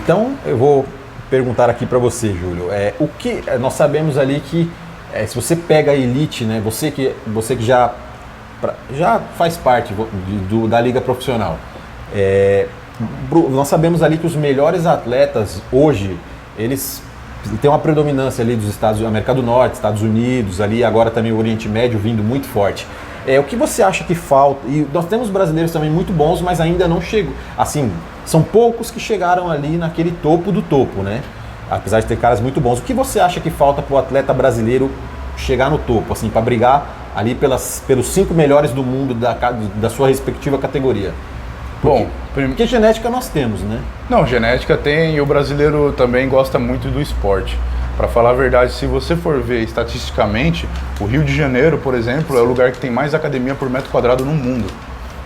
Então, eu vou perguntar aqui para você, Júlio. O que nós sabemos ali que se você pega a elite, né, você que já faz parte da liga profissional, nós sabemos ali que os melhores atletas hoje, eles têm uma predominância ali dos América do Norte, Estados Unidos, ali agora também o Oriente Médio vindo muito forte. O que você acha que falta? E nós temos brasileiros também muito bons, mas ainda não chegam. Assim, são poucos que chegaram ali naquele topo do topo, né? Apesar de ter caras muito bons. O que você acha que falta para o atleta brasileiro chegar no topo, assim, para brigar ali pelos 5 melhores do mundo da sua respectiva categoria? Porque genética nós temos, né? Não, genética tem, e o brasileiro também gosta muito do esporte. Para falar a verdade, se você for ver estatisticamente, o Rio de Janeiro, por exemplo, é o lugar que tem mais academia por metro quadrado no mundo.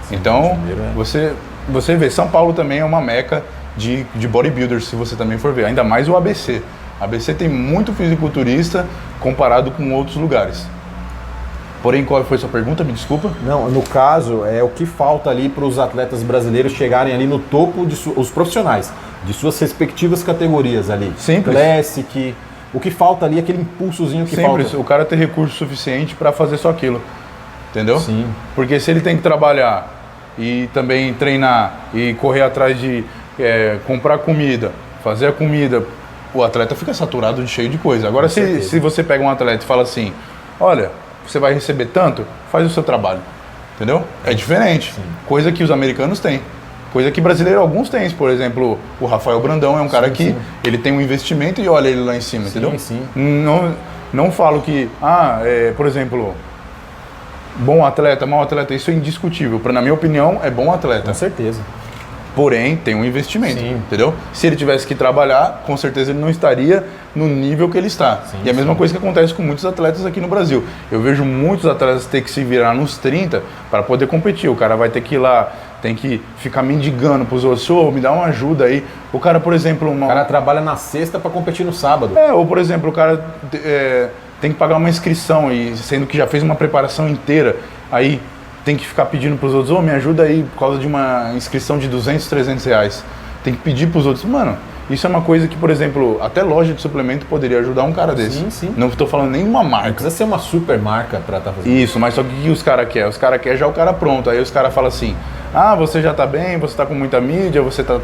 Sim, então, você vê, São Paulo também é uma meca de bodybuilders, se você também for ver, ainda mais o ABC. A ABC tem muito fisiculturista comparado com outros lugares. Porém, qual foi a sua pergunta? Me desculpa. Não, no caso, o que falta ali para os atletas brasileiros chegarem ali no topo, os profissionais, de suas respectivas categorias ali. Simples. Classic, o que falta ali, aquele impulsozinho que falta. Simples, o cara ter recurso suficiente para fazer só aquilo, entendeu? Sim. Porque se ele tem que trabalhar e também treinar e correr atrás de comprar comida, fazer a comida, o atleta fica saturado de cheio de coisa. Agora, se você pega um atleta e fala assim, olha, você vai receber tanto, faz o seu trabalho, entendeu? É diferente, sim. Coisa que os americanos têm. Coisa que brasileiro alguns têm, por exemplo, o Rafael Brandão é um cara que ele tem um investimento e olha ele lá em cima, entendeu? Sim. Não falo que, por exemplo, bom atleta, mau atleta, isso é indiscutível. Na minha opinião, é bom atleta. Com certeza. Porém, tem um investimento, sim. Entendeu? Se ele tivesse que trabalhar, com certeza ele não estaria no nível que ele está. Sim, e a mesma coisa que acontece com muitos atletas aqui no Brasil. Eu vejo muitos atletas ter que se virar nos 30 para poder competir. O cara vai ter que ir lá, tem que ficar mendigando pros outros, me dá uma ajuda aí. O cara, por exemplo... O cara trabalha na sexta para competir no sábado. Ou por exemplo, o cara tem que pagar uma inscrição, e sendo que já fez uma preparação inteira, aí tem que ficar pedindo pros outros, me ajuda aí por causa de uma inscrição de 200, 300 reais. Tem que pedir pros outros. Mano, isso é uma coisa que, por exemplo, até loja de suplemento poderia ajudar um cara desse. Sim. Não estou falando nem de uma marca. Não precisa ser uma super marca para estar fazendo isso. Mas só que o que os caras querem? Os caras querem já o cara pronto. Aí os caras falam assim, você já tá bem, você tá com muita mídia, você tá.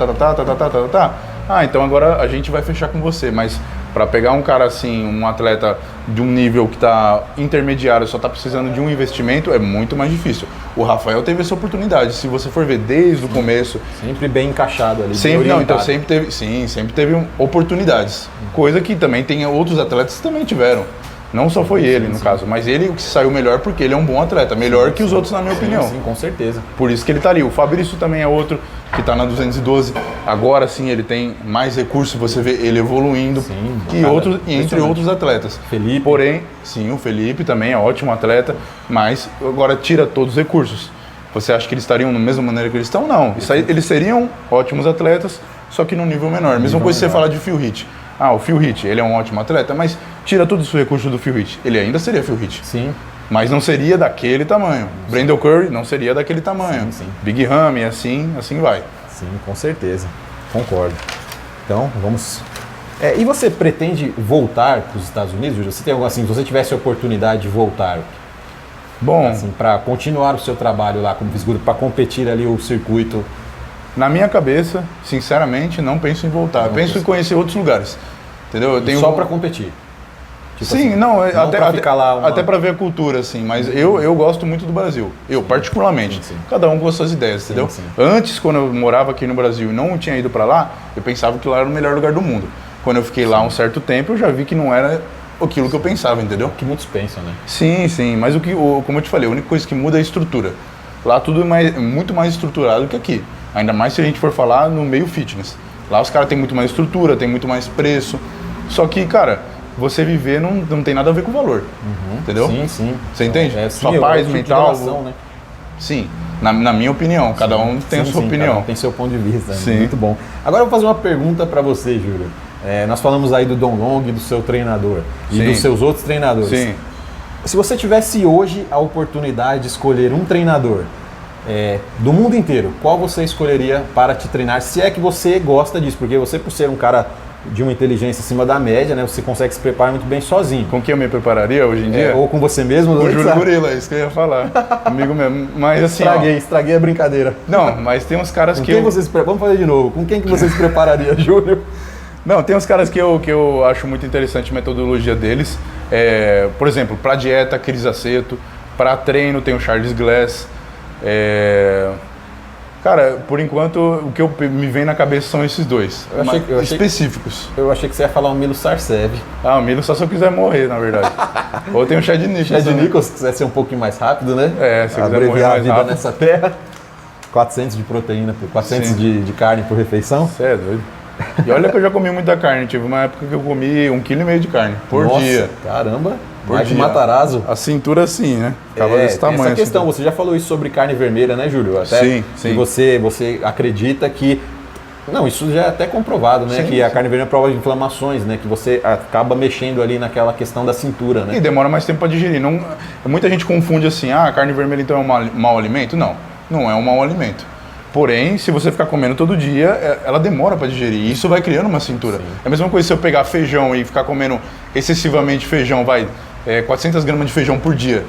Então agora a gente vai fechar com você. Mas para pegar um cara assim, um atleta de um nível que tá intermediário, só tá precisando de um investimento, é muito mais difícil. O Rafael teve essa oportunidade, se você for ver desde o começo... Sempre bem encaixado ali, sempre teve oportunidades. Coisa que também tem outros atletas que também tiveram. Não só foi ele, no caso, mas ele que saiu melhor porque ele é um bom atleta, melhor que os outros na minha opinião. Sim, com certeza. Por isso que ele tá ali. O Fabrício também é outro que tá na 212. Agora sim ele tem mais recursos, você vê ele evoluindo. Sim, entre outros atletas. Felipe. Porém, sim, o Felipe também é ótimo atleta, mas agora tira todos os recursos. Você acha que eles estariam da mesma maneira que eles estão? Não. Eles seriam ótimos atletas, só que num nível menor. Mesma coisa que você falar de Phil Heath. O Phil Heath, ele é um ótimo atleta, mas tira todos os recursos do Phil Heath. Ele ainda seria Phil Heath. Sim. Mas não seria daquele tamanho. Brandon Curry não seria daquele tamanho. Sim. Big Ramy, assim vai. Sim, com certeza. Concordo. Então, vamos... e você pretende voltar para os Estados Unidos, Júlio? Você tem algo assim, se você tivesse a oportunidade de voltar, bom, assim, para continuar o seu trabalho lá como fisiculturista, para competir ali o circuito? Na minha cabeça, sinceramente, não penso em voltar. Penso em conhecer outros lugares. Entendeu? Eu tenho só para competir? Tipo sim, assim, não até para ver a cultura, assim, mas eu gosto muito do Brasil, eu particularmente, sim. Cada um com as suas ideias, entendeu? Sim. Antes, quando eu morava aqui no Brasil e não tinha ido para lá, eu pensava que lá era o melhor lugar do mundo. Quando eu fiquei lá um certo tempo, eu já vi que não era aquilo que eu pensava, entendeu? Que muitos pensam, né? Sim, mas como eu te falei, a única coisa que muda é a estrutura. Lá tudo é muito mais estruturado que aqui, ainda mais se a gente for falar no meio fitness. Lá os caras têm muito mais estrutura, tem muito mais preço, só que, cara... Você viver não tem nada a ver com o valor, entendeu? Sim. Você entende? Sua paz mental... né? Sim, na minha opinião, cada um tem a sua opinião. Tem seu ponto de vista, né? Muito bom. Agora eu vou fazer uma pergunta para você, Júlio. Nós falamos aí do Don Long, do seu treinador e dos seus outros treinadores. Sim. Se você tivesse hoje a oportunidade de escolher um treinador do mundo inteiro, qual você escolheria para te treinar, se é que você gosta disso? Porque você, por ser um cara de uma inteligência acima da média, né, você consegue se preparar muito bem sozinho. Com quem eu me prepararia hoje em dia? Ou com você mesmo? Com o Júlio Gorila, isso que eu ia falar. Comigo mesmo. Mas assim, estraguei a brincadeira. Não, mas tem uns caras Vamos fazer de novo. Com quem que você se prepararia, Júlio? Não, tem uns caras que eu acho muito interessante a metodologia deles. Por exemplo, para dieta, Cris Aceto. Para treino, tem o Charles Glass. Cara, por enquanto, o que me vem na cabeça são esses dois. Específicos. Eu achei que você ia falar o Milo Sarcev. O Milo só se eu quiser morrer, na verdade. Ou tem o Chad Nichols. Chad Nichols, se quiser ser um pouquinho mais rápido, né? Se eu quiser morrer mais vida rápido. nessa terra. 400 de proteína, 400 de carne por refeição. Você é doido. E olha que eu já comi muita carne. Tive uma época que eu comi 1,5 kg de carne por dia. Caramba. Mais de Matarazzo. A cintura assim, né? Ficava desse tamanho. Essa questão, você já falou isso sobre carne vermelha, né, Júlio? Até sim. Que você acredita que... Não, isso já é até comprovado, né? Que a carne vermelha prova de inflamações, né? Que você acaba mexendo ali naquela questão da cintura, né? E demora mais tempo para digerir. Muita gente confunde assim, a carne vermelha então é um mau alimento? Não, não é um mau alimento. Porém, se você ficar comendo todo dia, ela demora para digerir. E isso vai criando uma cintura. É a mesma coisa se eu pegar feijão e ficar comendo excessivamente feijão, 400 gramas de feijão por dia.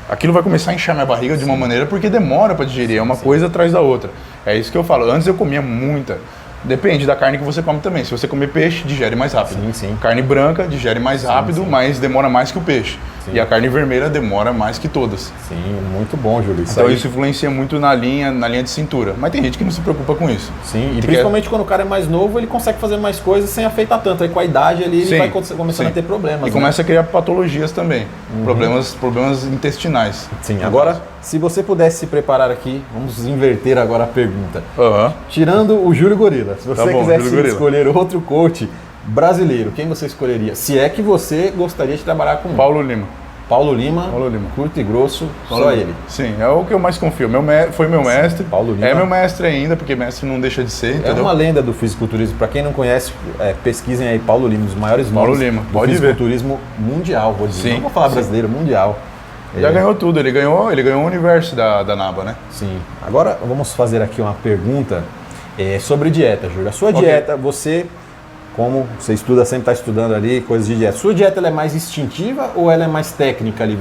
Aquilo vai começar a inchar minha barriga de uma maneira porque demora para digerir, é uma coisa atrás da outra. É isso que eu falo. Antes eu comia muita. Depende da carne que você come também. Se você comer peixe, digere mais rápido. Carne branca digere mais rápido, mas demora mais que o peixe. E a carne vermelha demora mais que todas. Sim, muito bom, Júlio. Então isso influencia muito na linha de cintura. Mas tem gente que não se preocupa com isso. Sim, e principalmente quando o cara é mais novo, ele consegue fazer mais coisas sem afetar tanto. Aí com a idade ali, ele vai começando a ter problemas. E começa a criar patologias também. Problemas intestinais. Sim, agora, se você pudesse se preparar aqui, vamos inverter agora a pergunta. Tirando o Júlio Gorila, se você quisesse escolher outro coach brasileiro, quem você escolheria? Se é que você gostaria de trabalhar com Paulo Lima. Paulo Lima, curto e grosso, só ele. Sim, é o que eu mais confio. Foi meu mestre. Paulo Lima. É meu mestre ainda, porque mestre não deixa de ser, entendeu? É uma lenda do fisiculturismo. Para quem não conhece, pesquisem aí Paulo Lima, um dos maiores nomes do fisiculturismo mundial, vou dizer. Não vou falar brasileiro, mundial. Já ganhou tudo, ele ganhou o universo da NABA, né? Sim. Agora vamos fazer aqui uma pergunta sobre dieta, Júlio. A sua dieta, como você estuda, sempre está estudando ali coisas de dieta. Sua dieta ela é mais instintiva ou ela é mais técnica ali?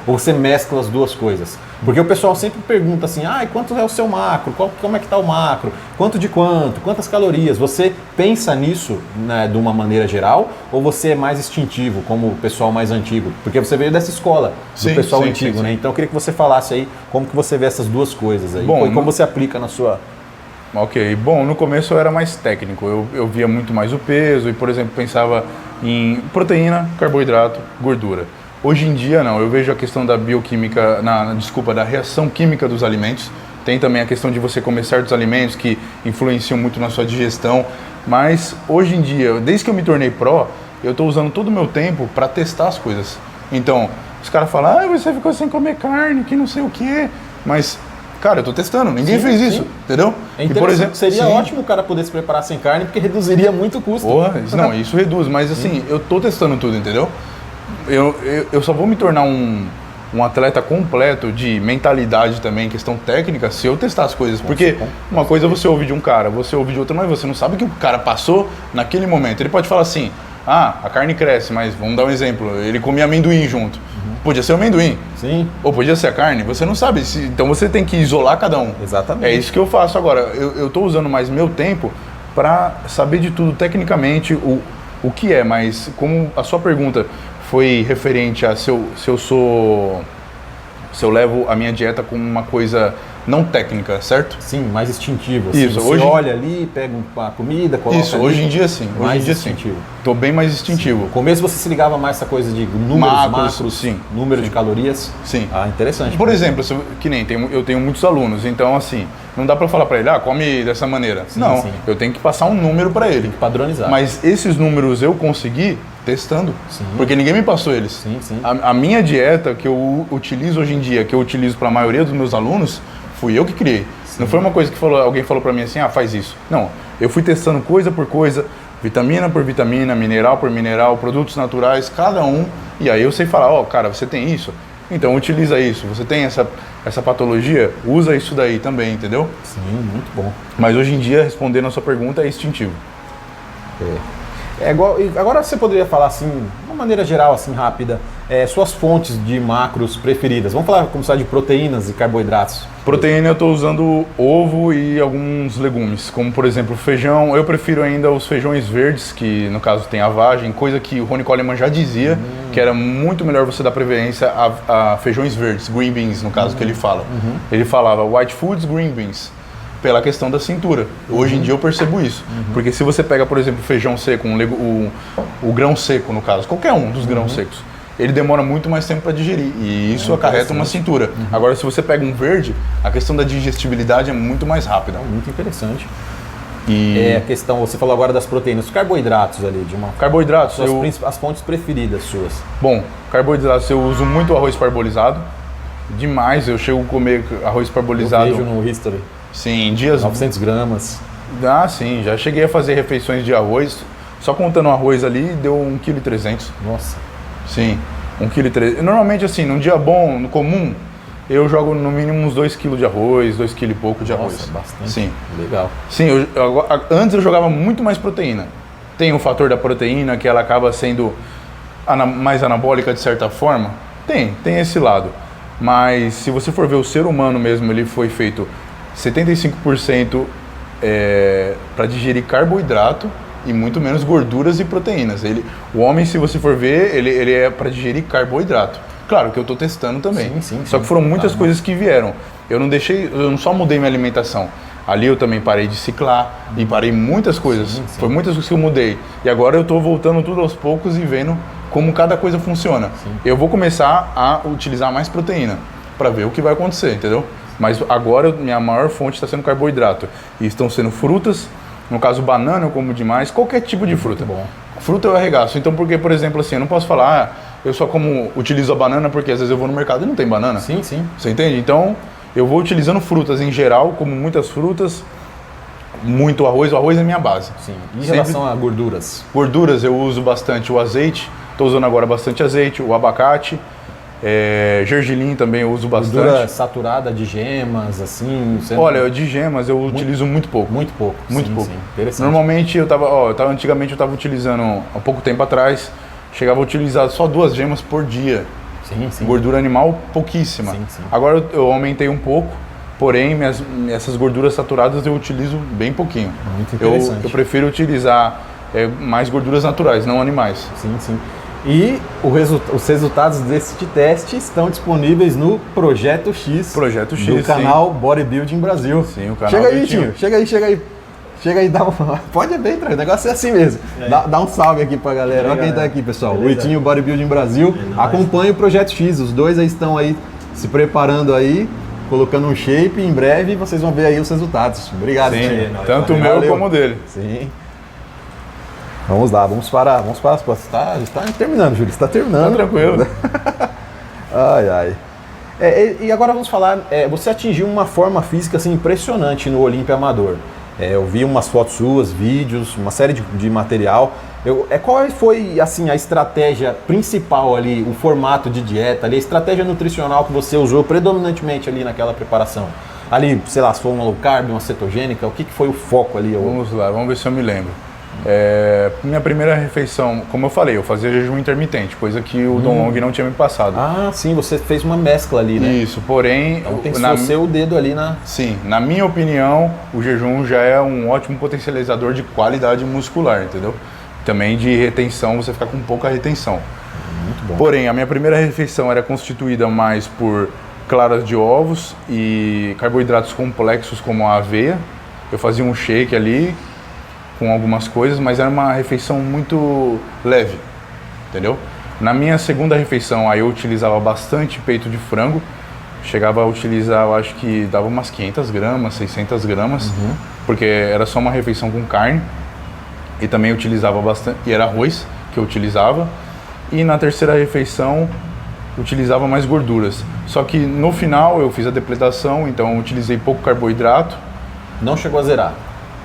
Ou você mescla as duas coisas? Porque o pessoal sempre pergunta assim, quanto é o seu macro? Como é que está o macro? Quanto de quanto? Quantas calorias? Você pensa nisso, né, de uma maneira geral ou você é mais instintivo, como o pessoal mais antigo? Porque você veio dessa escola do pessoal antigo, né? Então eu queria que você falasse aí como que você vê essas duas coisas aí. E como você aplica na sua... Ok, bom, no começo eu era mais técnico, eu via muito mais o peso e, por exemplo, pensava em proteína, carboidrato, gordura. Hoje em dia não, eu vejo a questão da bioquímica, da reação química dos alimentos, tem também a questão de você comer certos alimentos que influenciam muito na sua digestão, mas hoje em dia, desde que eu me tornei pró, eu estou usando todo o meu tempo para testar as coisas. Então, os caras falam, você ficou sem comer carne, que não sei o quê, mas... Cara, eu tô testando, ninguém fez isso, entendeu? É interessante, por exemplo, seria ótimo o cara poder se preparar sem carne, porque reduziria muito o custo. Isso reduz, mas assim, eu tô testando tudo, entendeu? Eu só vou me tornar um atleta completo de mentalidade também, questão técnica, se eu testar as coisas. Porque uma coisa você ouve de um cara, você ouve de outro, mas você não sabe o que o cara passou naquele momento. Ele pode falar assim, a carne cresce, mas vamos dar um exemplo, ele comia amendoim junto. Podia ser o amendoim. Sim. Ou podia ser a carne, você não sabe. Então você tem que isolar cada um. Exatamente. É isso que eu faço agora. Eu estou usando mais meu tempo para saber de tudo tecnicamente o que é, mas como a sua pergunta foi referente a se eu levo a minha dieta como uma coisa não técnica, certo? Sim, mais instintivo. Assim. Isso, você olha ali, pega uma comida, coloca isso, ali, hoje em dia sim. Mais instintivo. Tô bem mais instintivo. Sim. No começo você se ligava mais essa coisa de números, macros, sim. Número de calorias. Sim. Interessante. Por exemplo, que nem eu tenho muitos alunos, então assim, não dá para falar para ele, come dessa maneira. Sim, não, eu tenho que passar um número para ele. Tem que padronizar. Mas esses números eu consegui testando, porque ninguém me passou eles. Sim, sim. A minha dieta que eu utilizo hoje em dia, que eu utilizo para a maioria dos meus alunos, fui eu que criei. Sim. Não foi uma coisa que alguém falou para mim assim, faz isso. Não, eu fui testando coisa por coisa, vitamina por vitamina, mineral por mineral, produtos naturais, cada um. E aí eu sei falar, cara, você tem isso? Então utiliza isso. Você tem essa patologia, usa isso daí também, entendeu? Sim, muito bom. Mas hoje em dia, respondendo a sua pergunta, é instintivo. É igual, agora você poderia falar assim, de uma maneira geral, assim, rápida, suas fontes de macros preferidas. Vamos falar, começar de proteínas e carboidratos. Proteína eu estou usando ovo e alguns legumes, como por exemplo feijão. Eu prefiro ainda os feijões verdes, que no caso tem a vagem, coisa que o Ronnie Coleman já dizia, que era muito melhor você dar preferência a feijões verdes, green beans no caso que ele fala. Ele falava white foods, green beans. Pela questão da cintura. Hoje em dia eu percebo isso. Porque se você pega, por exemplo, feijão seco, o grão seco no caso, qualquer um dos grãos secos, ele demora muito mais tempo para digerir e isso acarreta uma cintura. Agora, se você pega um verde, a questão da digestibilidade é muito mais rápida. Muito interessante. E A questão, você falou agora das proteínas, os carboidratos ali, carboidratos, as fontes preferidas suas. Bom, carboidratos eu uso muito arroz parbolizado. Demais, eu chego a comer arroz parbolizado. Eu vejo no History. Sim, dias 900 gramas. Ah, sim, já cheguei a fazer refeições de arroz, só contando arroz ali, deu 1,3 kg. Nossa. Sim, 1,3 kg. Normalmente assim, num dia bom, no comum, eu jogo no mínimo uns 2 kg de arroz, 2 kg e pouco de arroz. Nossa, bastante. Sim. Legal. Sim, antes eu jogava muito mais proteína. Tem o fator da proteína, que ela acaba sendo mais anabólica de certa forma. Tem esse lado. Mas se você for ver o ser humano mesmo, ele foi feito 75% para digerir carboidrato e muito menos gorduras e proteínas. O homem, se você for ver, ele é para digerir carboidrato. Claro que eu estou testando também. Sim. Só que foram muitas coisas que vieram. Eu não só mudei minha alimentação. Ali eu também parei de ciclar e parei muitas coisas. Sim. Foi muitas coisas que eu mudei. E agora eu estou voltando tudo aos poucos e vendo como cada coisa funciona. Sim. Eu vou começar a utilizar mais proteína para ver o que vai acontecer, entendeu? Mas agora minha maior fonte está sendo carboidrato. E estão sendo frutas, no caso banana eu como demais, qualquer tipo de fruta. Bom. Fruta eu arregaço. Então, porque, por exemplo, assim, eu não posso falar, eu só utilizo a banana porque às vezes eu vou no mercado e não tem banana. Sim. Você entende? Então, eu vou utilizando frutas em geral, como muitas frutas, muito arroz. O arroz é minha base. Sim. Em relação a gorduras? Gorduras, eu uso bastante o azeite. Estou usando agora bastante azeite, o abacate. Gergelim também eu uso bastante. Gordura saturada de gemas, assim? Olha, de gemas eu utilizo muito pouco. Muito pouco. Muito Sim, pouco. Sim. Interessante. Normalmente antigamente eu estava utilizando, há pouco tempo atrás, chegava a utilizar só 2 gemas por dia. Sim. Gordura animal, pouquíssima. Sim. Agora eu aumentei um pouco, porém essas gorduras saturadas eu utilizo bem pouquinho. Muito interessante. Eu prefiro utilizar mais gorduras naturais, não animais. Sim. E os resultados deste teste estão disponíveis no Projeto X. Projeto X, do sim. canal Bodybuilding Brasil. Sim, o canal Chega do aí, Itinho. Tinho. Chega aí, dá um... Pode bem, o negócio é assim mesmo. Dá um salve aqui pra galera. Olha quem tá aqui, pessoal. Beleza. O Itinho Bodybuilding Brasil. Acompanhe o Projeto X. Os dois aí estão aí se preparando aí, colocando um shape. Em breve vocês vão ver aí os resultados. Obrigado, Sim, Itinho. tanto o meu Valeu. como o dele. Sim. Vamos lá, vamos para as próximas. Está terminando, Júlio, está terminando. Tá tranquilo. Ai. E agora vamos falar, você atingiu uma forma física assim, impressionante no Olímpia Amador. Eu vi umas fotos suas, vídeos, uma série de material. Qual foi assim, a estratégia principal ali, o formato de dieta, ali, a estratégia nutricional que você usou predominantemente ali naquela preparação? Ali, sei lá, se foi uma low carb, uma cetogênica, o que foi o foco ali? Vamos lá, vamos ver se eu me lembro. Minha primeira refeição, como eu falei, eu fazia jejum intermitente, coisa que o Dom Long não tinha me passado. Ah, sim, você fez uma mescla ali, né? Isso, porém... Então tem que ser o dedo ali na... Sim, na minha opinião, o jejum já é um ótimo potencializador de qualidade muscular, entendeu? Também de retenção, você fica com pouca retenção. Muito bom. Porém, a minha primeira refeição era constituída mais por claras de ovos e carboidratos complexos como a aveia. Eu fazia um shake ali com algumas coisas, mas era uma refeição muito leve, entendeu? Na minha segunda refeição, aí eu utilizava bastante peito de frango. Chegava a utilizar, eu acho que dava umas 500 gramas, 600 gramas, porque era só uma refeição com carne. E também utilizava bastante, e era arroz que eu utilizava. E na terceira refeição, utilizava mais gorduras. Só que no final eu fiz a depletação, então eu utilizei pouco carboidrato. Não chegou a zerar.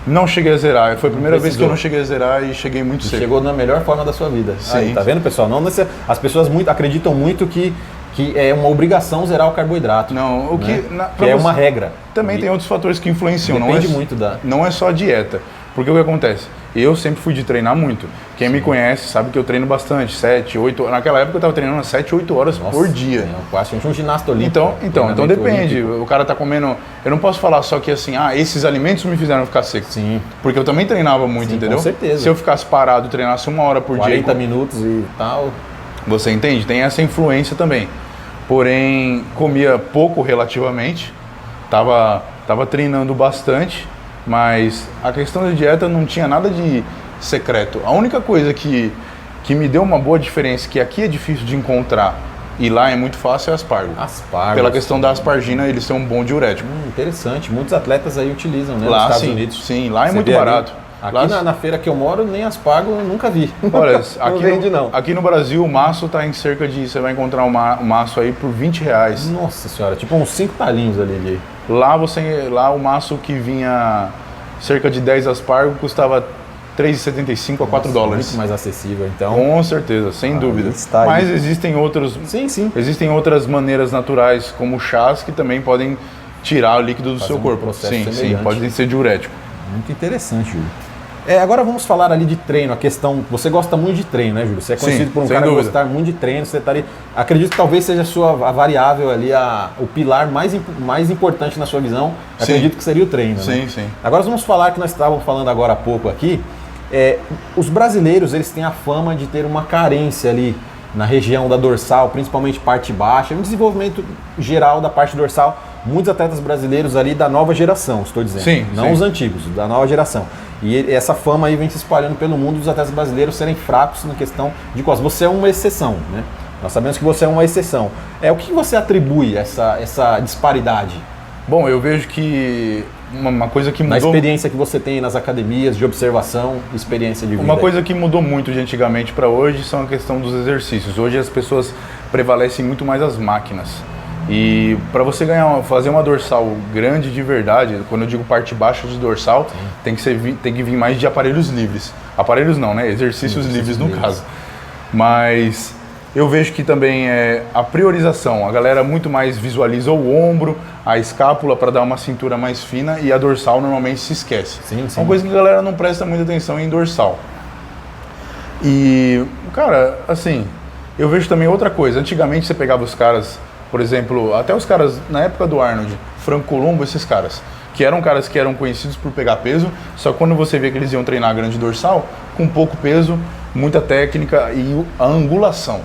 Não cheguei a zerar, foi a primeira vez que eu precisou. não cheguei a zerar e cheguei muito cedo. Chegou na melhor forma da sua vida. Sim. Aí, tá vendo, pessoal? Não as pessoas acreditam muito que que é uma obrigação zerar o carboidrato. Não, o que, né? Que é uma regra. Também tem outros fatores que influenciam. Depende muito Não é só a dieta. Porque o que acontece? Eu sempre fui de treinar muito. Quem me conhece sabe que eu treino bastante, 7, 8 horas. Naquela época eu estava treinando 7, 8 horas por dia. Quase um ginasta olímpico. Então depende. Olímpico. O cara tá comendo... Eu não posso falar só que assim, esses alimentos me fizeram ficar seco. Sim. Porque eu também treinava muito, entendeu? Com certeza. Se eu ficasse parado e treinasse 1 hora por 40 dia... 40 minutos e tal... Você entende? Tem essa influência também. Porém, comia pouco relativamente. Tava treinando bastante. Mas a questão da dieta não tinha nada de secreto. A única coisa que me deu uma boa diferença, que aqui é difícil de encontrar e lá é muito fácil, é aspargo. Aspargo. Pela questão da aspargina, eles têm um bom diurético. Interessante. Muitos atletas aí utilizam, né? Lá, nos Estados sim, Unidos. Sim, lá é muito barato. Aqui lá... na feira que eu moro, nem aspargo eu nunca vi. Olha, aqui no Brasil o maço está em cerca de... Você vai encontrar um maço aí por R$20. Nossa senhora, tipo uns 5 talinhos ali de... Lá o maço que vinha cerca de 10 aspargo custava $3,75 a $4. Muito mais acessível, então. Com certeza, sem dúvida. Mas existem outros... Sim. Existem outras maneiras naturais, como chás, que também podem tirar o líquido do seu corpo. Sim, podem ser diurético. Muito interessante, Júlio. Agora vamos falar ali de treino, a questão... Você gosta muito de treino, né, Júlio? Você é conhecido por um cara que gostar muito de treino, você tá ali... Acredito que talvez seja a variável ali, o pilar mais importante na sua visão, acredito que seria o treino, né? Sim. Agora vamos falar que nós estávamos falando agora há pouco aqui, os brasileiros, eles têm a fama de ter uma carência ali na região da dorsal, principalmente parte baixa, um desenvolvimento geral da parte dorsal. Muitos atletas brasileiros ali da nova geração, estou dizendo. Não os antigos, da nova geração. E essa fama aí vem se espalhando pelo mundo dos atletas brasileiros serem fracos na questão de costas. Você é uma exceção, né? Nós sabemos que você é uma exceção. O que você atribui essa disparidade? Bom, eu vejo que uma coisa que mudou... Na experiência que você tem nas academias, de observação, experiência de vida. Uma coisa que mudou muito de antigamente para hoje são a questão dos exercícios. Hoje as pessoas prevalecem muito mais as máquinas. E para você fazer uma dorsal grande de verdade, quando eu digo parte baixa de dorsal, tem que vir mais de aparelhos livres. Aparelhos não, né? Exercícios livres no caso. Mas eu vejo que também a priorização, a galera muito mais visualiza o ombro, a escápula para dar uma cintura mais fina e a dorsal normalmente se esquece. É uma coisa que a galera não presta muita atenção em dorsal. E, cara, assim, eu vejo também outra coisa. Antigamente você pegava os caras... Por exemplo, até os caras, na época do Arnold, Franco Colombo, esses caras que eram conhecidos por pegar peso, só que quando você vê que eles iam treinar grande dorsal, com pouco peso, muita técnica e a angulação.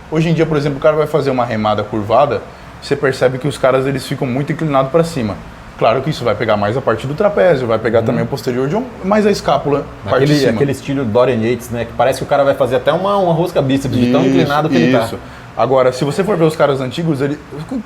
Hoje em dia, por exemplo, o cara vai fazer uma remada curvada, você percebe que os caras eles ficam muito inclinados para cima. Claro que isso vai pegar mais a parte do trapézio, vai pegar também o posterior de ombro, mais a escápula, parte de cima. Aquele estilo Dorian Yates, né? Que parece que o cara vai fazer até uma rosca bíceps, de tão inclinado que ele tá. Agora, se você for ver os caras antigos,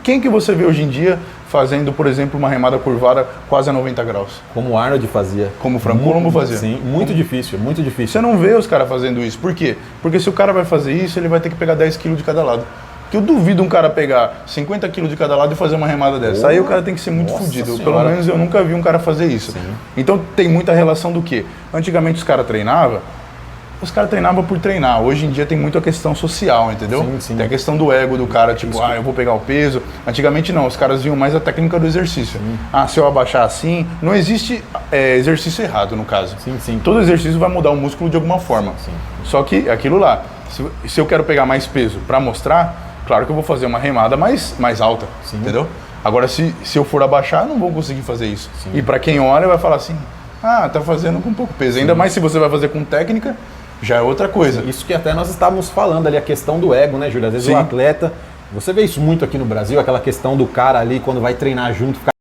quem que você vê hoje em dia fazendo, por exemplo, uma remada curvada quase a 90 graus? Como o Arnold fazia. Como o Franco Colombo fazia. Sim, muito difícil. Você não vê os caras fazendo isso. Por quê? Porque se o cara vai fazer isso, ele vai ter que pegar 10 kg de cada lado. Porque eu duvido um cara pegar 50 kg de cada lado e fazer uma remada dessa. Aí o cara tem que ser muito fodido. Pelo menos eu nunca vi um cara fazer isso. Sim. Então tem muita relação do quê? Antigamente os caras treinavam por treinar. Hoje em dia tem muito a questão social, entendeu? Sim. Tem a questão do ego do cara, tipo, eu vou pegar o peso. Antigamente não, os caras viam mais a técnica do exercício. Se eu abaixar assim, não existe exercício errado no caso. Sim. Todo exercício vai mudar o músculo de alguma forma. Só que aquilo lá, se eu quero pegar mais peso para mostrar, claro que eu vou fazer uma remada mais alta, entendeu? Agora, se eu for abaixar, eu não vou conseguir fazer isso. E para quem olha, vai falar assim, tá fazendo com pouco peso. Ainda mais se você vai fazer com técnica, já é outra coisa. Isso que até nós estávamos falando ali, a questão do ego, né, Júlio? Às vezes o atleta, você vê isso muito aqui no Brasil, aquela questão do cara ali, quando vai treinar junto, ficar